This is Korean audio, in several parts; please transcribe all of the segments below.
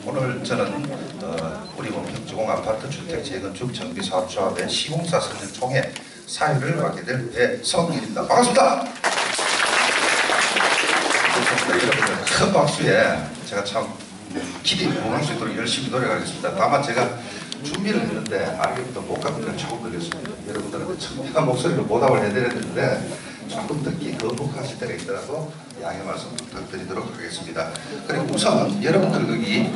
오늘 저는 우리 원평지공 아파트 주택 재건축 정비사업조합의 시공사 선정 총회 사유를 맡게 될 배성일입니다. 반갑습니다. 여러분들 큰 박수에 제가 참 기대에 부응할 수 있도록 열심히 노력하겠습니다. 다만 제가 준비를 했는데 알기부터 목감기가 조금 걸렸습니다. 여러분들한테 청명한 목소리로 보답을 해드려야 되는데 조금 듣기 거북하실 때가 있더라도 양해 말씀 부탁드리도록 하겠습니다. 그리고 우선 여러분들 여기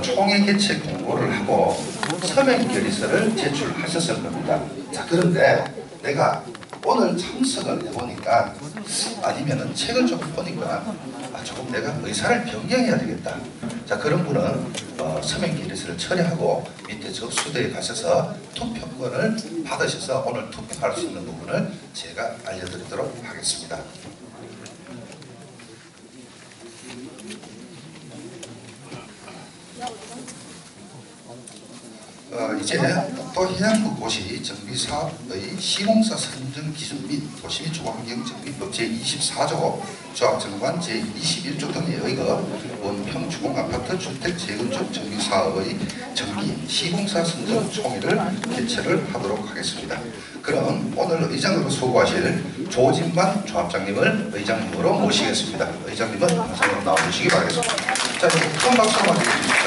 총회 개최 공고를 하고 서명 결의서를 제출하셨을 겁니다. 자, 그런데 내가 오늘 참석을 해보니까 아니면은 책을 조금 보니까 조금 내가 의사를 변경해야 되겠다. 자, 그런 분은 서명 결의서를 처리하고 밑에 접수대에 가셔서 투표권을 받으셔서 오늘 투표할 수 있는 부분을 제가 알려드리도록 하겠습니다. 이제 또 해양국고시 정비사업의 시공사 선정 기준 및 도시 및 주거환경정비법 제24조 조합정관 제21조 등에 의거 원평주공아파트 주택 재건축 정비사업의 정기 시공사 선정 총회를 개최를 하도록 하겠습니다. 그럼 오늘 의장으로 수고하실 조진만 조합장님을 의장님으로 모시겠습니다. 의장님은 항상 나와주시기 바라겠습니다. 자, 큰 박수 한번 드리겠습니다.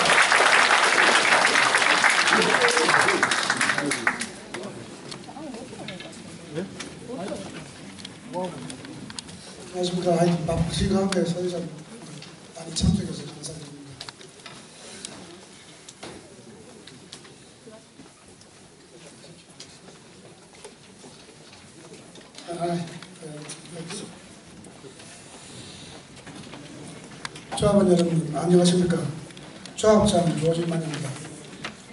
안녕하십니까. 바쁘신 가운데 소유자 많이 참석해서 감사드립니다. 조합원 여러분 안녕하십니까. 조합장 조진만입니다.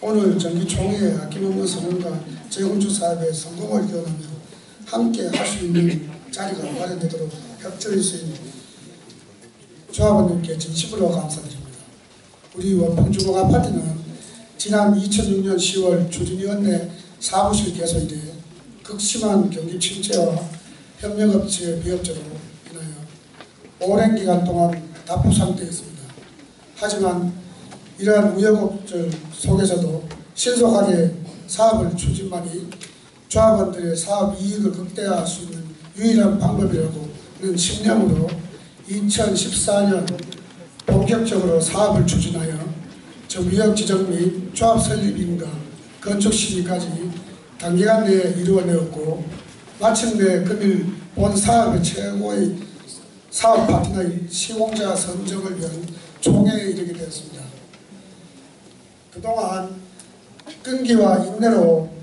오늘 정기총회에 아낌없는 선언과 재건축 사업의 성공을 기원하며 함께 할 수 있는 자리가 마련되도록 협조해 주신 조합원님께 진심으로 감사드립니다. 우리 원평주공 아파트는 지난 2006년 10월 추진위원회 사무실 개소 이래 극심한 경기 침체와 협력업체 비협조로 인하여 오랜 기간 동안 답보 상태였습니다. 하지만 이러한 우여곡절 속에서도 신속하게 사업을 추진만이 조합원들의 사업 이익을 극대화할 수 있는 유일한 방법이라고는 신념으로 2014년 본격적으로 사업을 추진하여 정비역 지정 및 조합 설립인가 건축 시기까지 단기간 내에 이루어내었고 마침내 금일 본 사업의 최고의 사업 파트너인 시공자 선정을 위한 총회에 이르게 되었습니다. 그동안 끈기와 인내로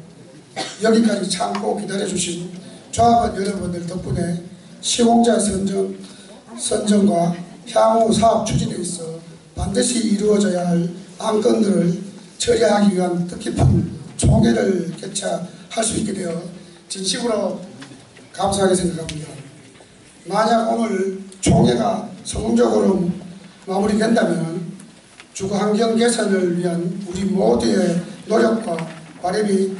여기까지 참고 기다려주신 조합원 여러분들 덕분에 시공자 선정과 향후 사업 추진에 있어 반드시 이루어져야 할 안건들을 처리하기 위한 뜻깊은 총회를 개최할 수 있게 되어 진심으로 감사하게 생각합니다. 만약 오늘 총회가 성공적으로 마무리된다면 주거환경 개선을 위한 우리 모두의 노력과 바람이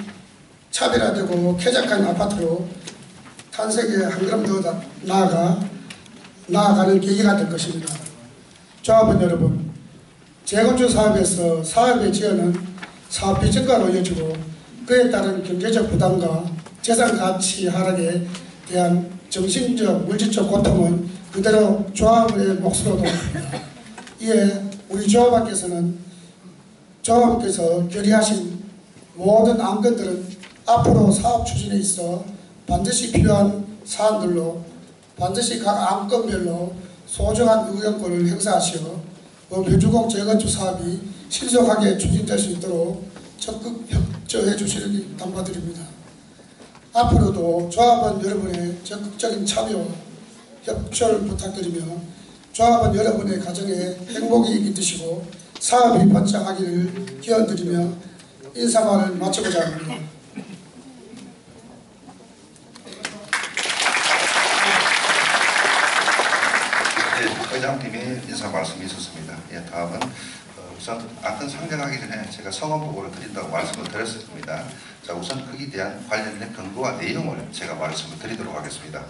차별화되고 쾌적한 아파트로 탄생에 한 걸음 더 나아가는 계기가 될 것입니다. 조합원 여러분, 재건축 사업에서 사업의 지연은 사업비 증가로 이어지고 그에 따른 경제적 부담과 재산 가치 하락에 대한 정신적, 물질적 고통은 그대로 조합원의 몫으로 돌아갑니다. 이에 우리 조합원께서 결의하신 모든 안건들은 앞으로 사업 추진에 있어 반드시 필요한 사안들로 반드시 각 안건별로 소중한 의견권을 행사하시어 원평주공 재건축 사업이 신속하게 추진될 수 있도록 적극 협조해 주시길 당부드립니다. 앞으로도 조합원 여러분의 적극적인 참여와 협조를 부탁드리며 조합원 여러분의 가정에 행복이 깃드시고 사업이 번창하기를 기원드리며 인사말을 마치고자 합니다. 회장님의 인사 말씀이 있었습니다. 예, 다음은 우선 안건 상정하기 전에 제가 성원 보고를 드린다고 말씀을 드렸을 겁니다. 자, 우선 거기에 대한 관련된 근거와 내용을 제가 말씀을 드리도록 하겠습니다.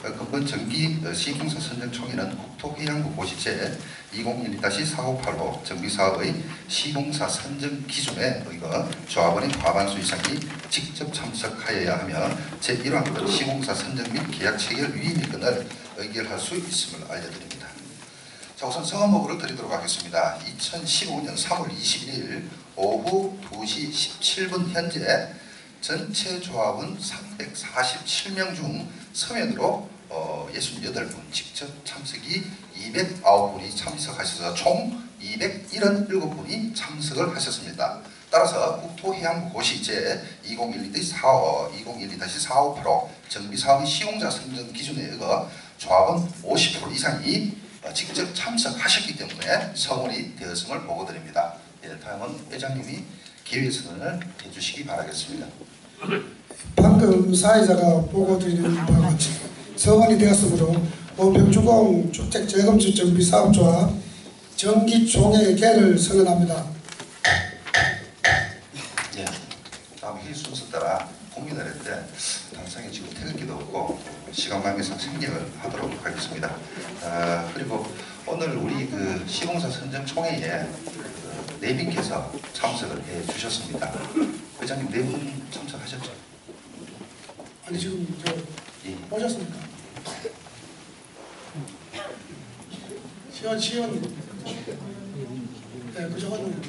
근본 정기 시공사 선정 총회는 국토해양부 고시제 2012-4585 정비사업의 시공사 선정 기준에 의거 조합원의 과반수 이상이 직접 참석하여야 하며 제1항은 시공사 선정 및 계약 체결 위임의건을 의결할 수 있음을 알려드립니다. 자, 우선 성원 보고를 드리도록 하겠습니다. 2015년 3월 21일 오후 2시 17분 현재 전체 조합은 347명 중 서면으로 68분, 직접 참석이 209분이 참석하셔서 총 277분이 참석을 하셨습니다. 따라서 국토해양부 고시제 2012-4585 정비사업의 시공자 선정 기준에 의거 조합은 50% 이상이 직접 참석하셨기 때문에 성원이 되었음을 보고드립니다. 예, 다음은 회장님이 기회선언을 해주시기 바라겠습니다. 방금 사회자가 보고드리는 바와 같이 성원이 되었으므로 원평주공 주택 재건축 정비사업조합 정기총회 개를 선언합니다. 예, 다음 이 순서 따라 고민을 했는데 당장에 지금 태극기도 없고 시간 관계상 생략을 하도록 하겠습니다. 그리고 오늘 우리 그 시공사 선정 총회에 네 분께서 참석을 해 주셨습니다. 회장님 네 분 참석하셨죠? 아니 지금 저 예. 오셨습니까? 시원 네, 그저거는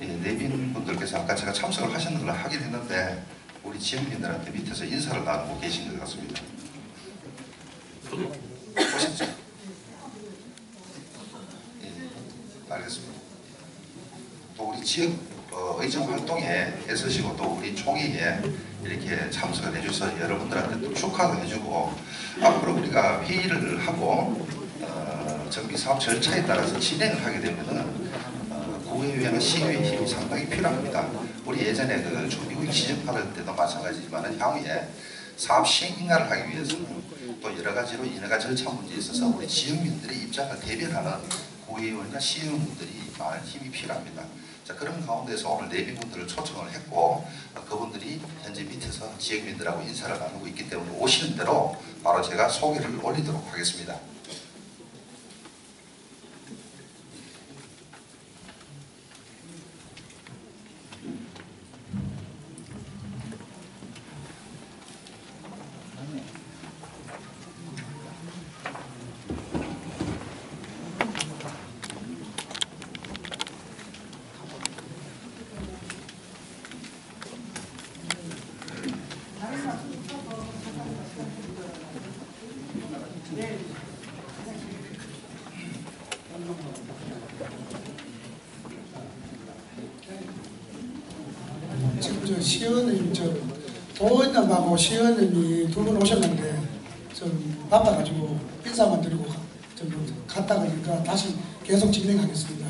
예, 내빈 분들께서 아까 제가 참석을 하셨는 걸 하긴 했는데 우리 지역민들한테 밑에서 인사를 나누고 계신 것 같습니다. 오셨죠? 예, 알겠습니다. 또 우리 지역 의정 활동에 애쓰시고 또 우리 총회에 이렇게 참석을 해주셔서 여러분들한테 또 축하도 해주고 앞으로 우리가 회의를 하고 정비사업 절차에 따라서 진행을 하게 되면은 구의회나 시의회 힘이 상당히 필요합니다. 우리 예전에 그 준비구역 지정받을 때도 마찬가지지만 향후에 사업 시행 인가를 하기 위해서는 또 여러 가지로 인허가 절차 문제에 있어서 우리 지역민들의 입장을 대변하는 구의원이나 시의원분들이 많은 힘이 필요합니다. 자, 그런 가운데서 오늘 내빈분들을 초청을 했고 그분들이 현재 밑에서 지역민들하고 인사를 나누고 있기 때문에 오시는 대로 바로 제가 소개를 올리도록 하겠습니다. 지금 저 시의원님 저 도의원님하고 시의원님이 두 분 오셨는데 좀 바빠가지고 인사만 드리고 좀 갔다 가니까 다시 계속 진행하겠습니다.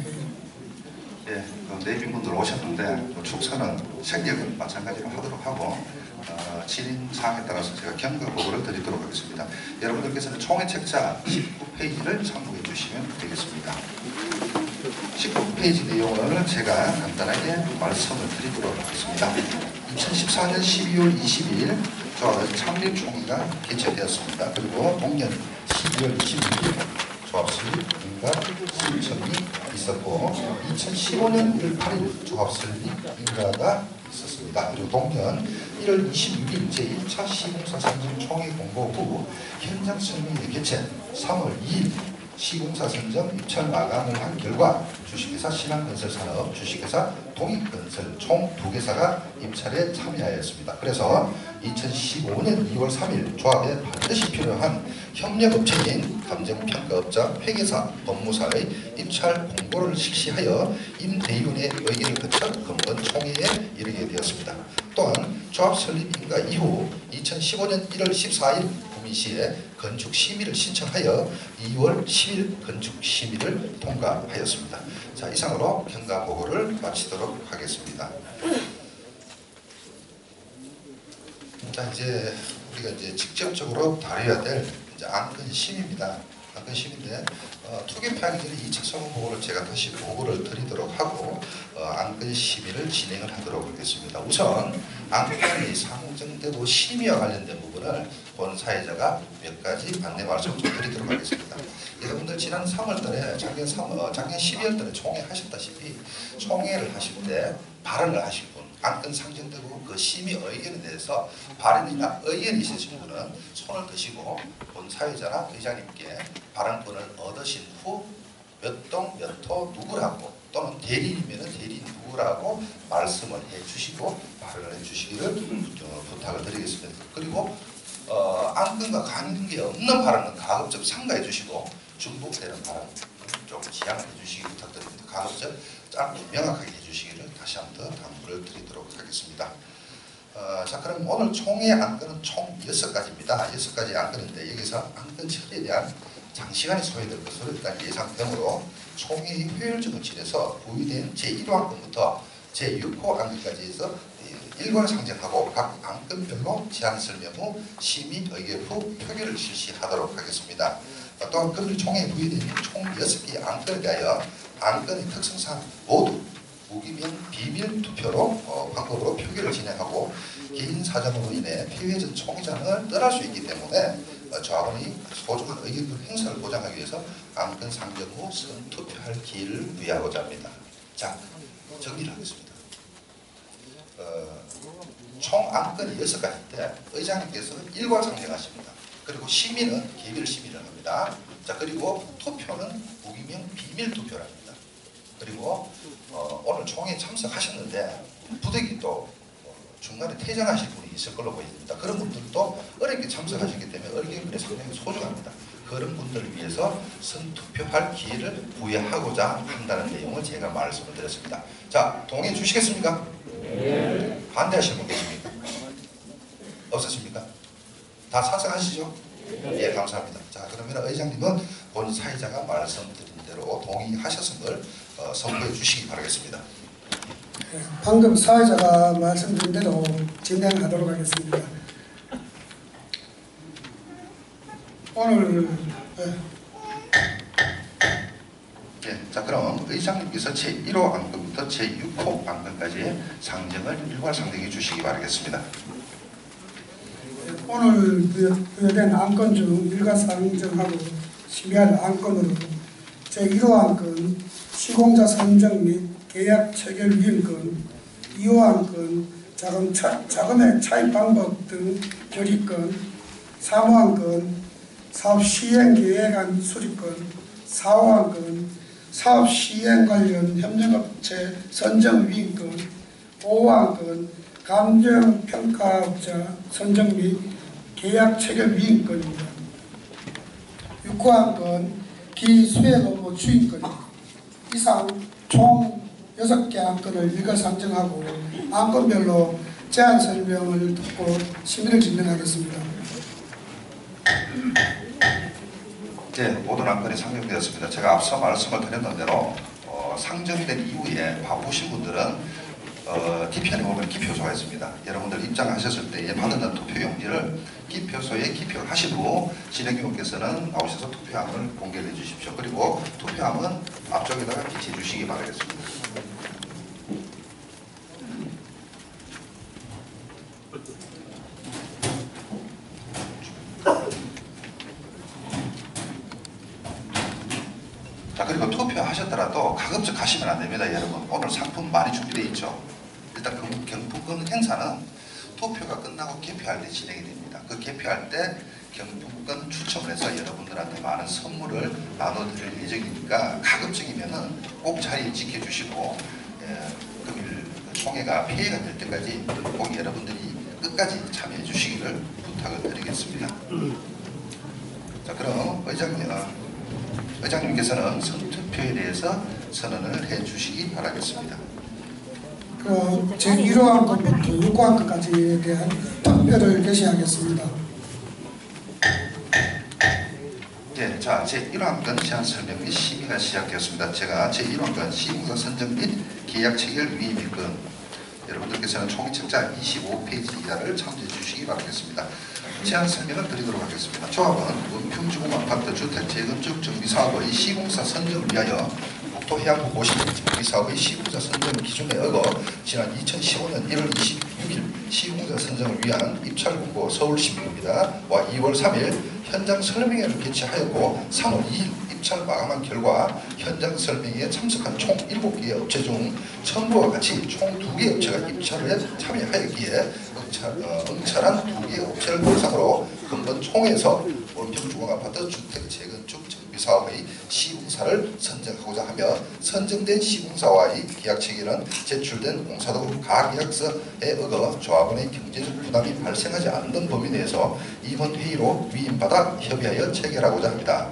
예, 그 내빈분들 오셨는데 축사는 생략을 마찬가지로 하도록 하고 진행 사항에 따라서 제가 경과 보고를 드리도록 하겠습니다. 여러분들께서는 총회 책자 19페이지를 참고해 주시면 되겠습니다. 19페이지 내용을 제가 간단하게 말씀을 드리도록 하겠습니다. 2014년 12월 20일 조합 창립총회가 개최되었습니다. 그리고 동년 12월 21일 조합 설립 인가 신청이 있었고 2015년 1월 8일 조합 설립 인가가 있었습니다. 그리고 동년 1월 26일 제1차 시공사 선정 총회 공고 후 현장 설명회 개최 3월 2일 시공사 선정 입찰 마감을 한 결과 주식회사 신한건설산업, 주식회사 동익건설 총 2개사가 입찰에 참여하였습니다. 그래서 2015년 2월 3일 조합에 반드시 필요한 협력업체인 감정평가업자, 회계사, 법무사의 입찰 공고를 실시하여 임대위원회 의결을 거쳐 금번 총회에 이르게 되었습니다. 또한 조합 설립 인가 이후 2015년 1월 14일 구미시에 건축 심의를 신청하여 2월 10일 건축 심의를 통과하였습니다. 자, 이상으로 경과 보고를 마치도록 하겠습니다. 자, 이제 우리가 이제 직접적으로 다뤄야 될 이제 안건 심의입니다. 안건심인데 투개표하기 전에 2차 선거보고를 제가 다시 보고를 드리도록 하고 안건 심의를 진행을 하도록 하겠습니다. 우선 안건이 상정되고 심의와 관련된 부분을 본 사회자가 몇 가지 안내 말씀을 좀 드리도록 하겠습니다. 여러분들 지난 3월달에 작년 12월달에 총회 하셨다시피 총회를 하실 때 발언을 하실 분, 안건 상정되고 그 심의 의견에 대해서 발언이나 의견이 있으신 분은 손을 드시고 본 사회자나 의장님께 발언권을 얻으신 후 몇 동 몇 호 누구라고 또는 대리인이면 대리인 누구라고 말씀을 해주시고 발언을 해주시기를 부탁을 드리겠습니다. 그리고 안건과 관계없는 발언은 가급적 삼가해 주시고 중복되는 발언 좀 지양해 주시기 부탁드립니다. 가급적 짧고 명확하게 해주시기를 다시 한번 더 당부를 드리도록 하겠습니다. 자, 그럼 오늘 총회 안건은 총 6가지입니다. 6가지 안건인데 여기서 안건 처리에 대한 장시간이 소요될 것으로 일단 예상되므로 총회의 효율적을 지내서 부의된 제1호안건부터 제6호 안건까지 해서 일괄 상정하고 각 안건별로 제안 설명 후 심의 의결 후 표결을 실시하도록 하겠습니다. 또한 금일 총회에 부의된 총 6개의 안건에 대하여 안건의 특성상 모두 무기명 비밀 투표로 방법으로 표결을 진행하고 개인 사정으로 인해 폐회 전 총회장을 떠날 수 있기 때문에 저하고의 소중한 의견 행사를 보장하기 위해서 안건 상정 후 선투표할 기회를 부여하고자 합니다. 자, 정리를 하겠습니다. 총 안건이 6가지인데 의장님께서는 일괄 상정하십니다. 그리고 심의는 개별 심의를 합니다. 자, 그리고 투표는 무기명 비밀 투표랍니다. 그리고 오늘 총회에 참석하셨는데 부득이 또 중간에 퇴장하실 분이 있을 걸로 보입니다. 그런 분들도 어렵게 참석하셨기 때문에 의견이 상당히 소중합니다. 그런 분들을 위해서 선투표할 기회를 부여하고자 한다는 내용을 제가 말씀을 드렸습니다. 자, 동의해 주시겠습니까? 네. 반대하시는 분 계십니까? 없으십니까? 다 찬성하시죠? 예, 감사합니다. 자, 그러면 의장님은 본 사회자가 말씀드린 대로 동의하셨음을 선포해 주시기 바라겠습니다. 방금 사회자가 말씀드린 대로 진행하도록 하겠습니다. 오늘 자, 그럼 의장님께서 제1호 안건부터 제6호 안건까지 상정을 일괄 상정해 주시기 바라겠습니다. 오늘 부여된 안건 중 일괄 상정하고 심의할 안건으로 제1호 안건 시공자 선정 및 계약 체결 위임권, 2호 안건 자금의 차입 방법 등 결의권, 3호 안건 사업 시행 계획안 수립권, 4호 안건 사업 시행 관련 협력업체 선정 위임권, 5호 안건 감정평가업자 선정 및 계약 체결 위임권입니다. 6호 안건 기수행 업무 추인권입니다. 이상 총 6개 안건을 일괄 상정하고 안건별로 제안 설명을 듣고 심의를 진행하겠습니다. 네, 모든 안건이 상정되었습니다. 제가 앞서 말씀을 드렸던 대로 상정된 이후에 바쁘신 분들은 기표안에 보면 기표소가 있습니다. 여러분들 입장하셨을 때에 받은 투표용지를 기표소에 기표하시고 진행위원께서는 나오셔서 투표함을 공개해 주십시오. 그리고 투표함은 앞쪽에다가 비치해 주시기 바라겠습니다. 자, 그리고 투표하셨더라도 가급적 가시면 안 됩니다, 여러분. 오늘 상품 많이 준비되어 있죠. 일단 경품권 행사는 투표가 끝나고 개표할 때 진행이 됩니다. 그 개표할 때 경품권 추첨을 해서 여러분들한테 많은 선물을 나눠드릴 예정이니까 가급적이면은 꼭 자리 지켜주시고 금일 총회가 폐회가 될 때까지 꼭 여러분들이 끝까지 참여해 주시기를 부탁을 드리겠습니다. 자, 그럼 의장님께서는 선투표에 대해서 선언을 해 주시기 바라겠습니다. 제1호 안건부터 6호 안건까지에 대한 투표를 개시하겠습니다. 네, 자, 제1호 안건 제안 설명 및 심의가 시작되었습니다. 제가 제1호 안건 시공사 선정 및 계약 체결 위임권 여러분들께서는 총책자 25페이지 이하를 참조해 주시기 바라겠습니다. 제안 설명을 드리도록 하겠습니다. 조합은 은평주공 아파트 주택 재건축 정비사업의 시공사 선정을 위하여 국토해양부 고시 정비사업의 시공사 선정 기준에 어거 지난 2015년 1월 26일 시공사 선정을 위한 입찰공고 서울시민입니다. 와 2월 3일 현장 설명회를 개최하였고 3월 2일 입찰 마감한 결과 현장 설명회에 참석한 총 7개의 업체 중 첨부와 같이 총 2개의 업체가 입찰에 참여하였기에 응찰한 2개의 업체를 대상으로 금번 총에서 은평주공아파트 주택 재건축 정비사업의 시공사를 선정하고자 하며 선정된 시공사와의 계약 체계는 제출된 공사도급 가계약서에 어거 조합원의 경제적 부담이 발생하지 않는 범위 내에서 이번 회의로 위임받아 협의하여 체결하고자 합니다.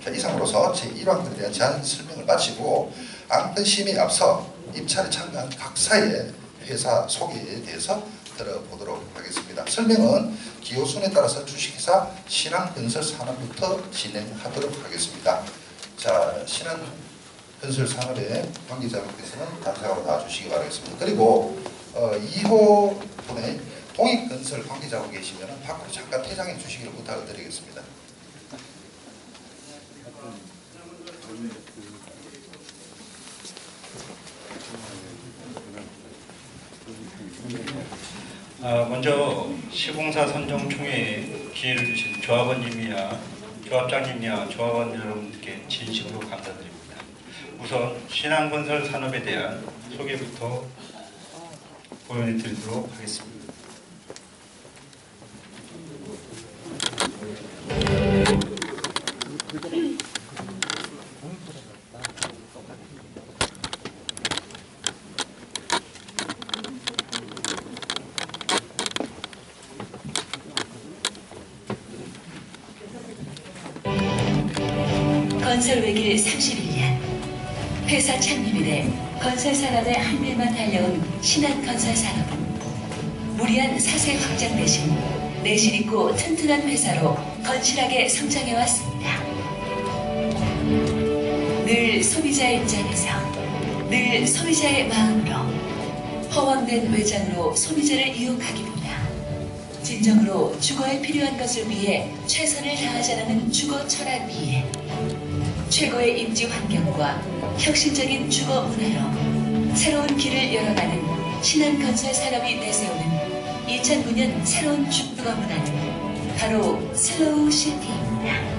자, 이상으로서 제1항들에 대한 제안 설명을 마치고 안건심에 앞서 입찰에 참가한 각사의 회사 소개에 대해서 들어보도록 하겠습니다. 설명은 기호순에 따라서 주식회사 신한건설산업부터 진행하도록 하겠습니다. 자, 신한건설산업의 관계자분께서는 단상으로 나와주시기 바라겠습니다. 그리고 2호 분의 동익건설 관계자분 계시면 밖으로 잠깐 퇴장해 주시기를 부탁을 드리겠습니다. 먼저 시공사 선정 총회에 기회를 주신 조합원님이나 조합장님이나 조합원 여러분들께 진심으로 감사드립니다. 우선 신한건설 산업에 대한 소개부터 보여드리도록 드리도록 하겠습니다. 건설 외길 31년, 회사 창립 이래 건설산업의 한밀만 달려온 신한건설산업은 무리한 사세 확장 대신 내실 있고 튼튼한 회사로 건실하게 성장해왔습니다. 늘 소비자의 입장에서, 늘 소비자의 마음으로, 허황된 외장으로 소비자를 유혹하기보다 진정으로 주거에 필요한 것을 위해 최선을 다하자는 주거 철학 위에 최고의 입지 환경과 혁신적인 주거 문화로 새로운 길을 열어가는 신한건설산업이 내세우는 2009년 새로운 주거 문화는 바로 슬로우 시티입니다.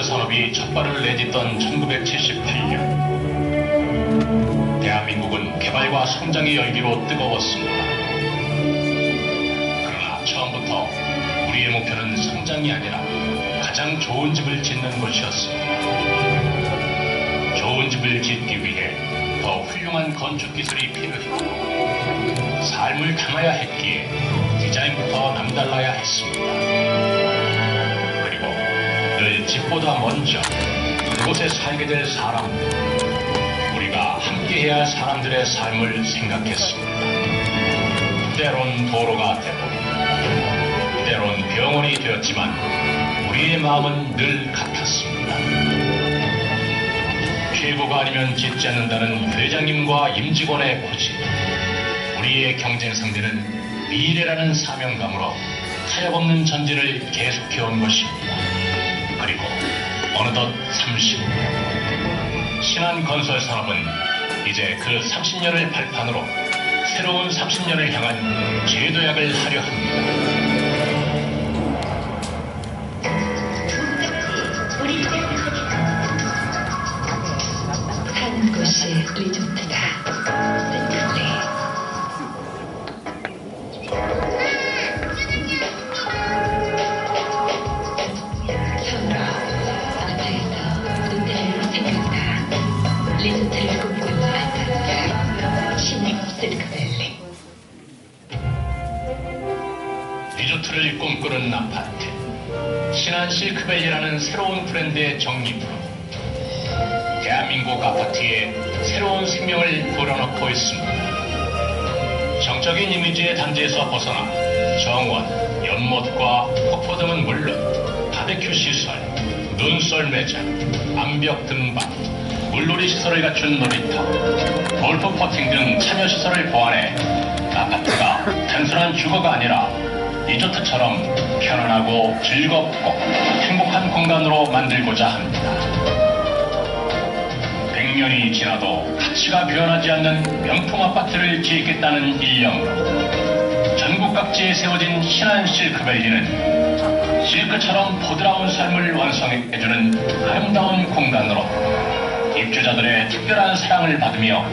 산업이 첫발을 내딛던 1978년 대한민국은 개발과 성장의 열기로 뜨거웠습니다. 그러나 처음부터 우리의 목표는 성장이 아니라 가장 좋은 집을 짓는 것이었습니다. 좋은 집을 짓기 위해 더 훌륭한 건축 기술이 필요했고 삶을 담아야 했기에 디자인부터 남달라야 했습니다. 늘 집보다 먼저 그곳에 살게 될 사람들, 우리가 함께해야 할 사람들의 삶을 생각했습니다. 때론 도로가 되고 때론 병원이 되었지만 우리의 마음은 늘 같았습니다. 최고가 아니면 짓지 않는다는 회장님과 임직원의 고집, 우리의 경쟁 상대는 미래라는 사명감으로 타협없는 전진을 계속해온 것입니다. 그리고 어느덧 30년, 신한건설산업은 이제 그 30년을 발판으로 새로운 30년을 향한 제도약을 하려 합니다. 사는 곳이 리조트다. 싱글리. 처음으로 앞에서 호텔로 생겼다. 리조트를 꿈꾸는 아파트. 신의 실크밸리. 리조트를 꿈꾸는 아파트. 신한 실크밸리라는 새로운 브랜드의 정립으로 대한민국 아파트에 새로운 생명을 불어넣고 있습니다. 정적인 이미지의 단지에서 벗어나 정원, 연못과 폭포 등은 물론 바베큐 시설, 눈썰 매장, 암벽 등반, 물놀이 시설을 갖춘 놀이터, 골프 퍼팅 등 참여 시설을 보완해 아파트가 단순한 주거가 아니라 리조트처럼 편안하고 즐겁고 행복한 공간으로 만들고자 합니다. 100년이 지나도 가치가 변하지 않는 명품 아파트를 짓겠다는 일념으로 전국 각지에 세워진 신한 실크밸리는 실크처럼 부드러운 삶을 완성해주는 아름다운 공간으로 입주자들의 특별한 사랑을 받으며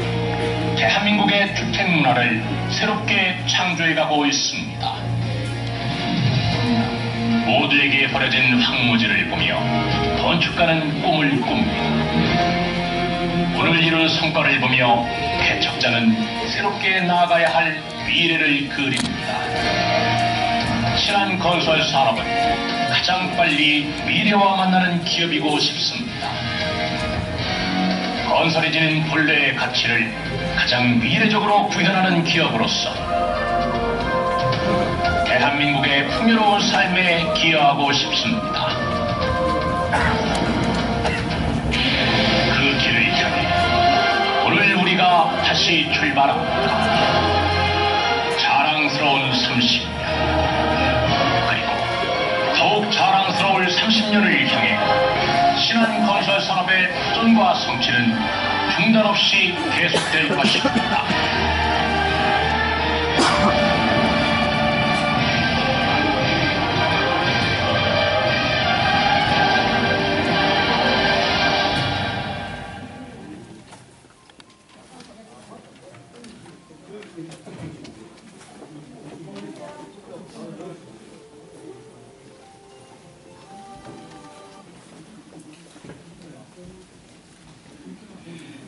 대한민국의 주택 문화를 새롭게 창조해가고 있습니다. 모두에게 버려진 황무지를 보며 건축가는 꿈을 꿉니다. 오늘 이룬 성과를 보며 개척자는 새롭게 나아가야 할 미래를 그립니다. 신한 건설 산업은 가장 빨리 미래와 만나는 기업이고 싶습니다. 건설이 지닌 본래의 가치를 가장 미래적으로 구현하는 기업으로서 대한민국의 풍요로운 삶에 기여하고 싶습니다. 그 길을 향해 오늘 우리가 다시 출발합니다. 자랑스러운 30년, 그리고 더욱 자랑스러울 30년을 향해 신한 건설 산업의 도전과 성취는 중단 없이 계속될 것입니다.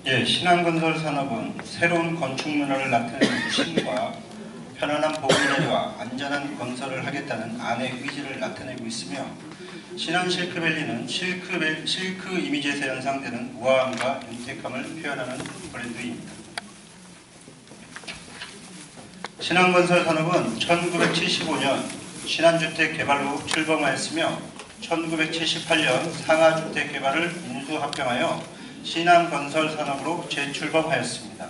예, 신한건설 산업은 새로운 건축 문화를 나타내는 신과 편안한 보금자리와 안전한 건설을 하겠다는 안의 의지를 나타내고 있으며 신한 실크밸리는 실크 이미지에서 연상되는 우아함과 윤택함을 표현하는 브랜드입니다. 신한건설 산업은 1975년 신한주택 개발로 출범하였으며 1978년 상하주택 개발을 인수합병하여 신한건설 산업으로 재출범하였습니다.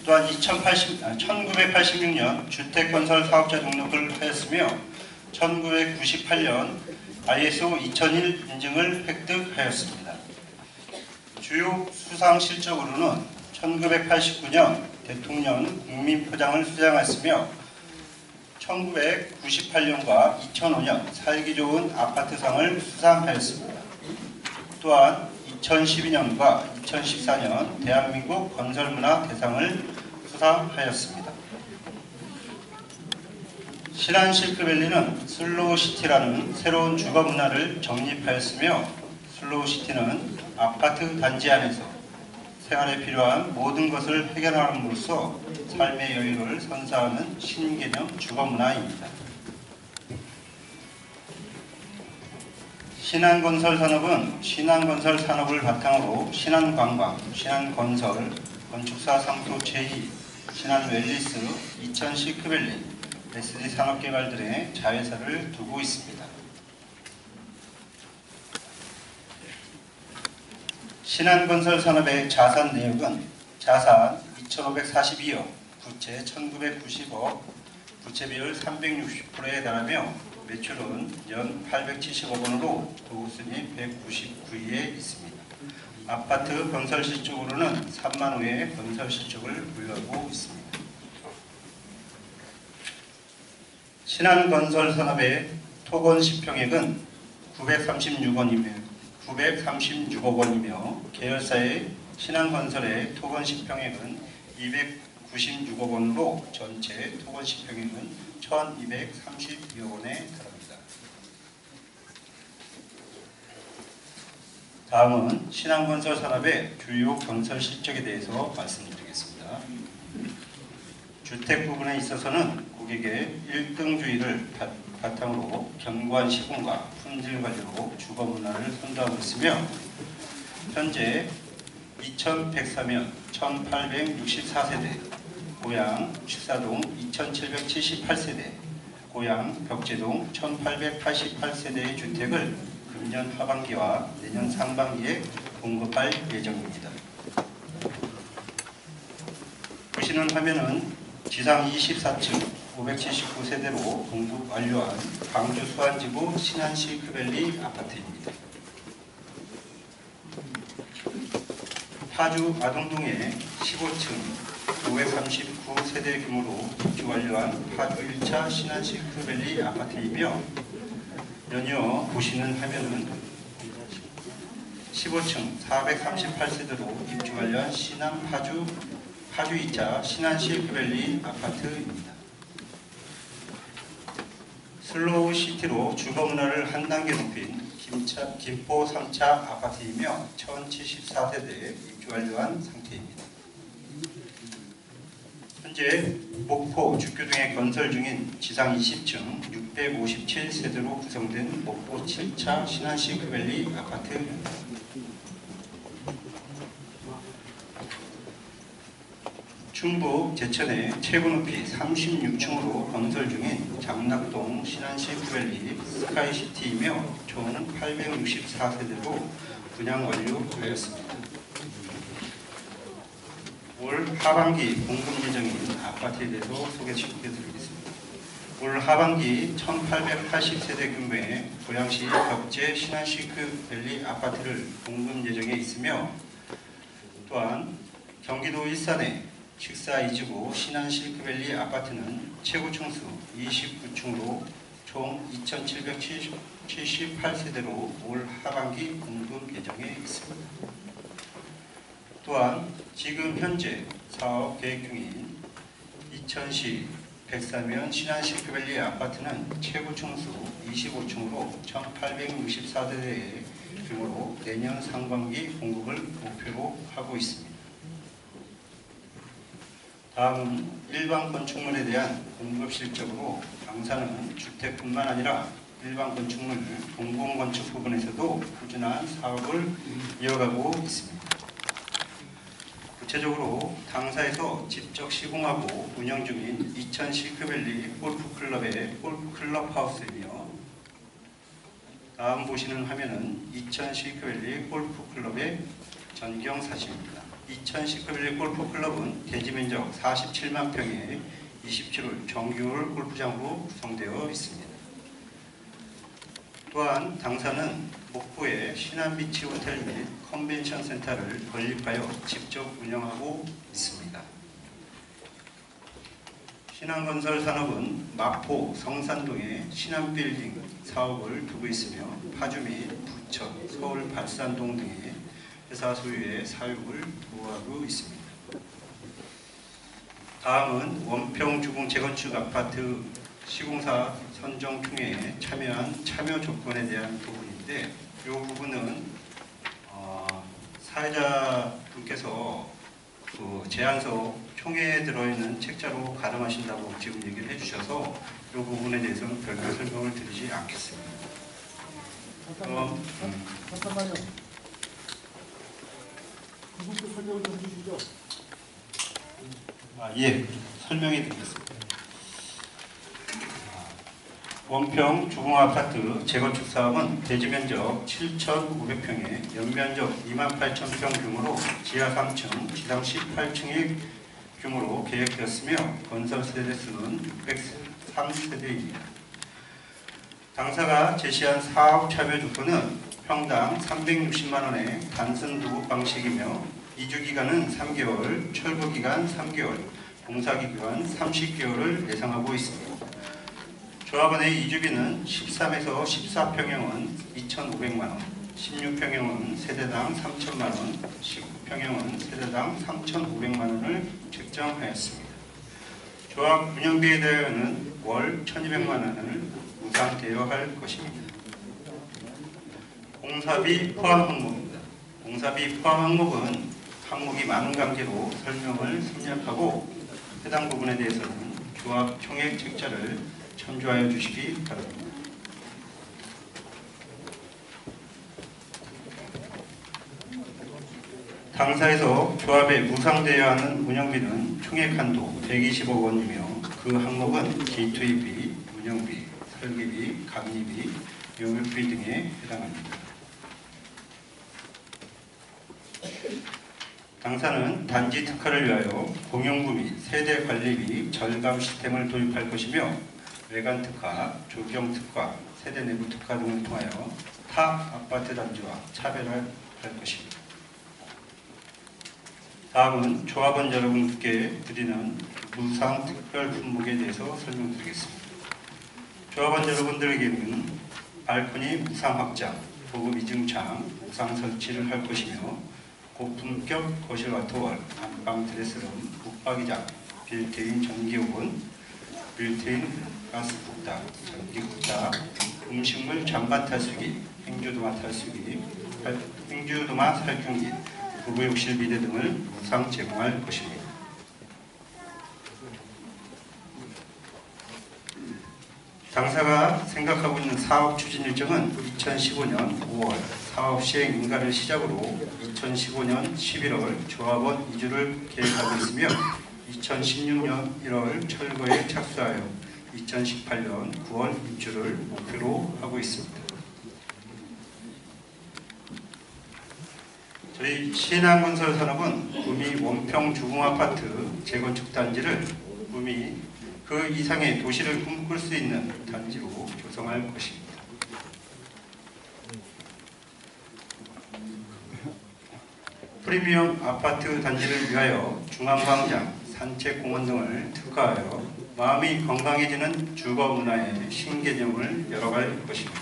또한 1986년 주택건설 사업자 등록을 하였으며 1998년 ISO 2001 인증을 획득하였습니다. 주요 수상 실적으로는 1989년 대통령 국민표장을 수상하였으며 1998년과 2005년 살기 좋은 아파트상을 수상하였습니다. 또한 2012년과 2014년 대한민국 건설문화 대상을 수상하였습니다. 신한 실크밸리는 슬로우시티라는 새로운 주거 문화를 정립하였으며 슬로우시티는 아파트 단지 안에서 생활에 필요한 모든 것을 해결함으로써 삶의 여유를 선사하는 신개념 주거 문화입니다. 신한건설 산업은 신한건설 산업을 바탕으로 신한관광, 신한건설, 건축사 상소 제2, 신한웰리스, 이천실크밸리, SD 산업개발 등의 자회사를 두고 있습니다. 신한건설 산업의 자산 내역은 자산 2,542억, 부채 1,990억, 부채 비율 360%에 달하며 매출은 연 875억 원으로 도우순위 199위에 있습니다. 아파트 건설 실적으로는 3만 호의 건설 실적을 보유하고 있습니다. 신한건설산업의 토건 시평액은 936억 원이며 계열사의 신한건설의 토건 시평액은 296억 원으로 전체 토건 시평액은 1232억 원에 달합니다. 다음은 신한건설산업의 주요 건설 실적에 대해서 말씀드리겠습니다. 주택 부분에 있어서는 고객의 1등주의를 바탕으로 견고한 시공과 품질 관리로 주거 문화를 선도하고 있으며 현재 2103면 1864세대, 고양 축사동 2778세대, 고양 벽제동 1888세대의 주택을 금년 하반기와 내년 상반기에 공급할 예정입니다. 보시는 화면은 지상 24층 579세대로 공급 완료한 광주 수안지구 신한시크밸리 아파트입니다. 파주 아동동의 15층 539세대 규모로 입주 완료한 파주 1차 신한시크밸리 아파트이며 연이어 보시는 화면은 15층 438세대로 입주 완료한 파주 2차 신한시크밸리 아파트입니다. 슬로우 시티로 주거 문화를 한 단계 높인 김포 3차 아파트이며 1074세대에 입주 완료한 상태입니다. 현재 목포 죽교동에 건설 중인 지상 20층 657세대로 구성된 목포 7차 신한시크밸리 아파트입니다. 충북 제천의 최고 높이 36층으로 건설 중인 장락동 신한시크밸리 스카이시티이며 총 864세대로 분양 완료되었습니다. 올 하반기 공급 예정인 아파트에 대해서 소개시켜드리겠습니다. 올 하반기 1880세대 규모의 고양시 벽제 신한시크밸리 아파트를 공급 예정에 있으며 또한 경기도 일산의 식사 2지구 신한시크밸리 아파트는 최고 층수 29층으로 총 2778세대로 올 하반기 공급 예정에 있습니다. 또한 지금 현재 사업 계획 중인 이천시 백사면 신한시크밸리 아파트는 최고 층수 25층으로 1864세대의 규모로 내년 상반기 공급을 목표로 하고 있습니다. 다음은 일반 건축물에 대한 공급 실적으로 당사는 주택뿐만 아니라 일반 건축물, 공공건축 부분에서도 꾸준한 사업을 이어가고 있습니다. 구체적으로 당사에서 직접 시공하고 운영 중인 이천시크밸리 골프클럽의 골프클럽 하우스이며 다음 보시는 화면은 이천시크밸리 골프클럽의 전경 사진입니다. 이천시크밸리 골프클럽은 대지면적 47만 평에 27홀 정규홀 골프장으로 구성되어 있습니다. 또한 당사는 목포의 신한비치 호텔 및 컨벤션 센터를 건립하여 직접 운영하고 있습니다. 신한건설산업은 마포 성산동에 신한빌딩 사업을 두고 있으며 파주 및 부천, 서울 발산동 등의 회사 소유의 사육을 보유하고 있습니다. 다음은 원평 주공 재건축 아파트 시공사 선정 총회에 참여한 참여 조건에 대한 부분인데 이 부분은 사회자분께서 그 제안서 총회에 들어있는 책자로 가름하신다고 지금 얘기를 해주셔서 이 부분에 대해서는 별도 설명을 드리지 않겠습니다. 잠깐만요. 그분께 설명을 좀 해주시죠. 예, 설명해 드리겠습니다. 원평 주공아파트 재건축 사업은 대지면적 7,500평에 연면적 28,000평 규모로 지하 3층, 지상 18층의 규모로 계획되었으며 건설 세대 수는 603세대입니다. 당사가 제시한 사업 참여 조건은 평당 360만 원의 단순 도급 방식이며 이주기간은 3개월, 철거기간 3개월, 공사기간 30개월을 예상하고 있습니다. 조합원의 이주비는 13에서 14평형은 2,500만 원, 16평형은 세대당 3,000만 원, 19평형은 세대당 3,500만 원을 책정하였습니다. 조합 운영비에 대하여는 월 1,200만 원을 무상 대여할 것입니다. 공사비 포함 항목입니다. 공사비 포함 항목은 항목이 많은 관계로 설명을 생략하고 해당 부분에 대해서는 조합 총액 책자를 참조하여 주시기 바랍니다. 당사에서 조합에 무상대여하는 운영비는 총액 한도 120억 원이며 그 항목은 기투입비, 운영비, 설계비, 감리비, 영업비 등에 해당합니다. 당사는 단지 특화를 위하여 공용부 및 세대 관리비 절감 시스템을 도입할 것이며 외관 특화, 조경 특화, 세대 내부 특화 등을 통하여 타 아파트 단지와 차별화할 것입니다. 다음은 조합원 여러분께 드리는 무상 특별 품목에 대해서 설명드리겠습니다. 조합원 여러분들에게는 발코니 무상 확장, 고급 이중창 무상 설치를 할 것이며 고품격 거실 와터월, 안방 드레스룸, 붙박이장, 빌트인 전기오븐, 빌트인 가스국다, 전기국다, 음식물 잔반 탈수기, 행주도마 탈수기, 행주도마 살균기, 부부욕실 비대 등을 무상 제공할 것입니다. 당사가 생각하고 있는 사업 추진 일정은 2015년 5월 사업 시행 인가를 시작으로 2015년 11월 조합원 이주를 계획하고 있으며 2016년 1월 철거에 착수하여 2018년 9월 입주를 목표로 하고 있습니다. 저희 신한건설산업은 구미 원평주공아파트 재건축 단지를 구미 그 이상의 도시를 꿈꿀 수 있는 단지로 조성할 것입니다. 프리미엄 아파트 단지를 위하여 중앙광장, 산책공원 등을 특화하여 마음이 건강해지는 주거 문화의 신개념을 열어갈 것입니다.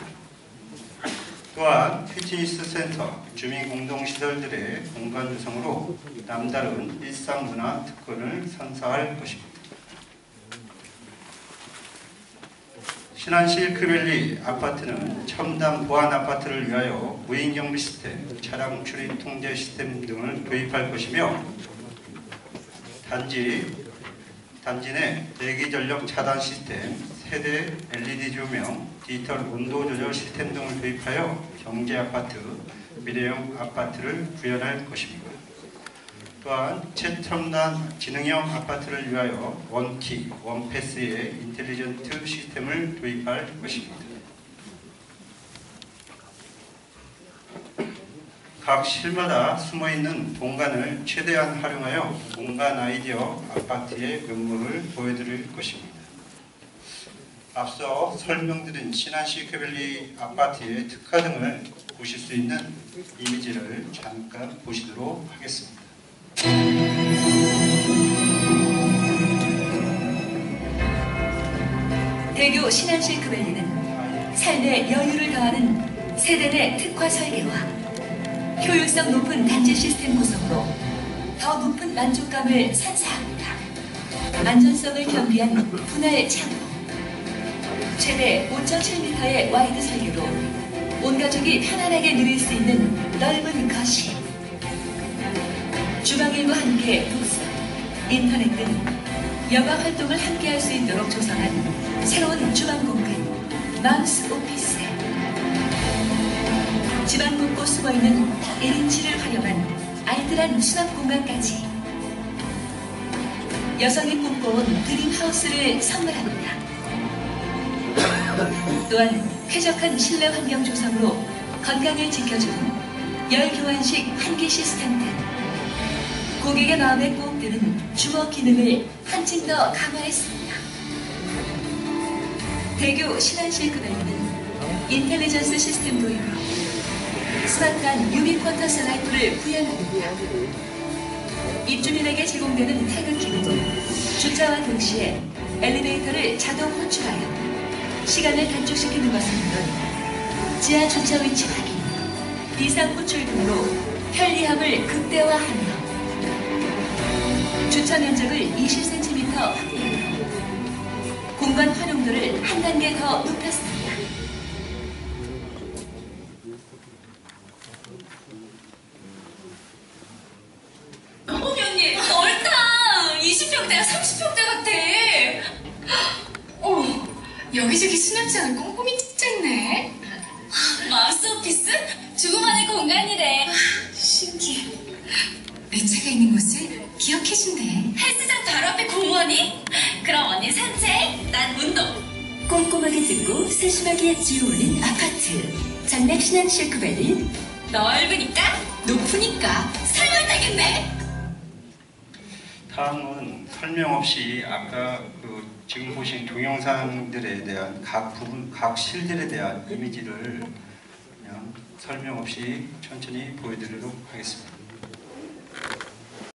또한 피트니스 센터, 주민 공동시설들의 공간 조성으로 남다른 일상문화 특권을 선사할 것입니다. 신안시 실크밸리 아파트는 첨단 보안 아파트를 위하여 무인경비 시스템, 차량 출입 통제 시스템 등을 도입할 것이며 단지 내 대기전력 차단 시스템, 세대 LED 조명, 디지털 온도 조절 시스템 등을 도입하여 경제 아파트, 미래형 아파트를 구현할 것입니다. 또한 최첨단 지능형 아파트를 위하여 원키, 원패스의 인텔리전트 시스템을 도입할 것입니다. 각 실마다 숨어있는 공간을 최대한 활용하여 공간 아이디어 아파트의 면모를 보여드릴 것입니다. 앞서 설명드린 신안시 퀘밸리 아파트의 특화 등을 보실 수 있는 이미지를 잠깐 보시도록 하겠습니다. 대교 신안시 퀘밸리는 삶의 여유를 더하는 세대 내 특화 설계와 효율성 높은 단지 시스템 구성으로 더 높은 만족감을 선사합니다. 안전성을 겸비한 분할 창호, 최대 5.7m의 와이드 설계로 온 가족이 편안하게 누릴 수 있는 넓은 거실, 주방일과 함께 독서, 인터넷 등 여가 활동을 함께 할 수 있도록 조성한 새로운 주방 공간, 마우스 오피스, 집안 곳곳 숨어있는 1인치를 활용한 알뜰한 수납 공간까지 여성이 꿈꿔온 드림하우스를 선물합니다. 또한 쾌적한 실내 환경 조성으로 건강을 지켜주는 열 교환식 환기 시스템 등 고객의 마음에 꼭 드는 주거 기능을 한층 더 강화했습니다. 대교 신안시 퀘밸리는 인텔리전스 시스템 도입으로 스마트한 유비쿼터스 라이프를 구현합니다. 입주민에게 제공되는 태극기는 주차와 동시에 엘리베이터를 자동 호출하여 시간을 단축시키는 것은 물론 지하 주차 위치 확인, 비상 호출 등으로 편리함을 극대화하며 주차 면적을 20cm 확대하며 공간 활용도를 한 단계 더 높였습니다. 어머니 언니 넓다. 20평대가 30평대 같아. 여기저기 수납장을 꼼꼼히 찢었네. 마우스오피스? 주고받을 공간이래. 신기해. 내 차가 있는 곳을 기억해준대. 헬스장 바로 앞에 공원이? 그럼 언니 산책, 난 운동. 꼼꼼하게 듣고 세심하게 지어올린 아파트. 전략 신한 실크밸리. 넓으니까 높으니까 사용되겠네. 다음은 설명 없이 아까 지금 보신 동영상들에 대한 각 부분, 각 실들에 대한 이미지를 그냥 설명 없이 천천히 보여드리도록 하겠습니다.